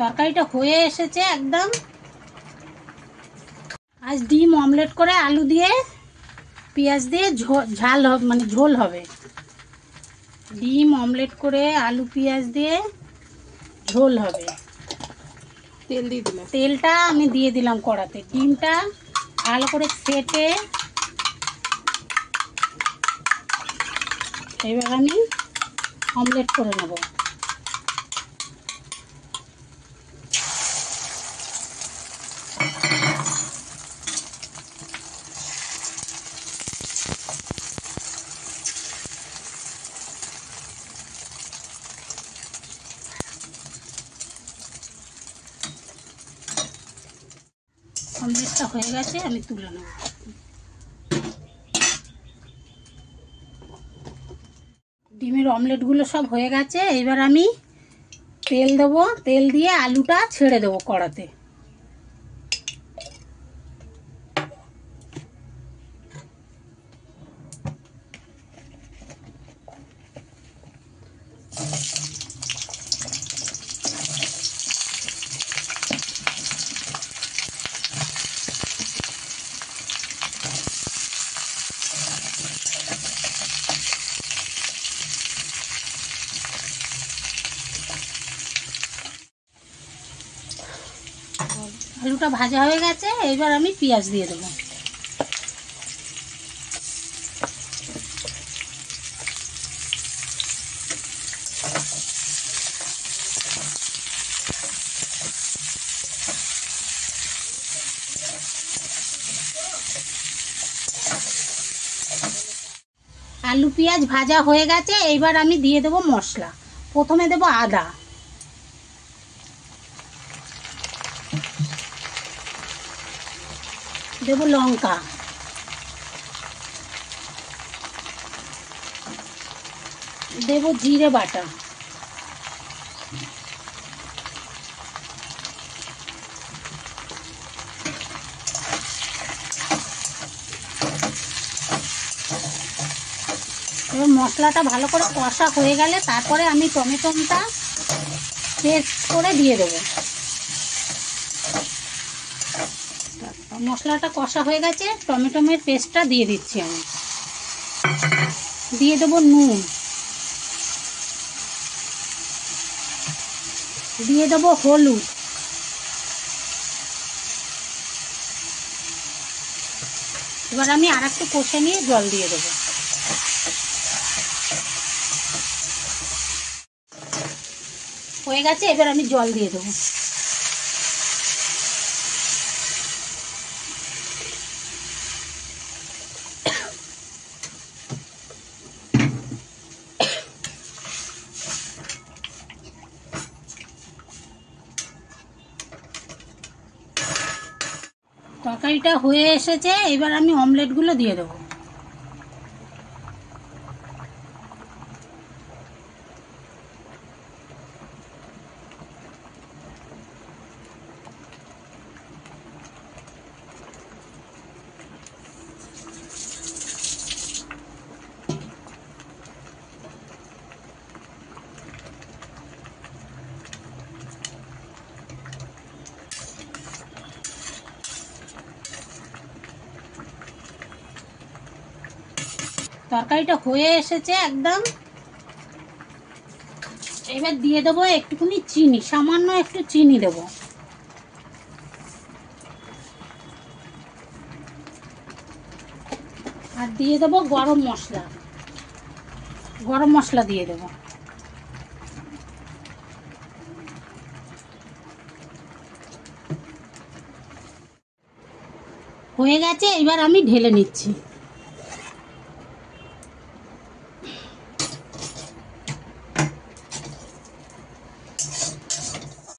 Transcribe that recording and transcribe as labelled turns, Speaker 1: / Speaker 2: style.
Speaker 1: তরকারিটা হয়ে এসেছে একদম। আজ ডিম অমলেট করে আলু দিয়ে পেঁয়াজ দিয়ে ঝাল হবে, মানে ঝোল হবে। ডিম অমলেট করে আলু পেঁয়াজ দিয়ে ঝোল হবে।
Speaker 2: তেল দিয়ে দিলাম,
Speaker 1: তেলটা আমি দিয়ে দিলাম কড়াতে। ডিমটা ভালো করে ফেটে এবার আমি অমলেট করে নেব। অমলেটটা হয়ে গেছে, আমি তুলে নেব। ডিমের অমলেটগুলো সব হয়ে গেছে। এবার আমি তেল দেবো, তেল দিয়ে আলুটা ছেড়ে দেবো কড়াতে। আলুটা ভাজা হয়ে গেছে, এবার আমি পেঁয়াজ দিয়ে দেবো। আলু পেঁয়াজ ভাজা হয়ে গেছে, এইবার আমি দিয়ে দেবো মশলা। প্রথমে দেবো আদা, দেবো লঙ্কা, দেবো জিরে বাটা, এবার মশলাটা ভালো করে কষা হয়ে গেলে তারপরে আমি টমেটোটা পেস্ট করে দিয়ে দেবো। মশলাটা কষা হয়ে গেছে, টমেটোমের পেস্টটা দিয়ে দিচ্ছি আমি। দিয়ে দেবো নুন, দিয়ে দেবো হলুদ, এবার আমি আর একটু কষে নিয়ে জল দিয়ে দেবো। হয়ে গেছে, এবার আমি জল দিয়ে দেবো। তরকারিটা হয়ে এসেছে, এবার আমি অমলেটগুলো দিয়ে দেবো। তরকারিটা হয়ে এসেছে একদম। এবার দিয়ে দেবো একটুখানি চিনি, সামান্য একটু চিনি দেবো। আর দিয়ে দেবো গরম মশলা, গরম মশলা দিয়ে দেবো। হয়ে গেছে, এবার আমি ঢেলে নিচ্ছি।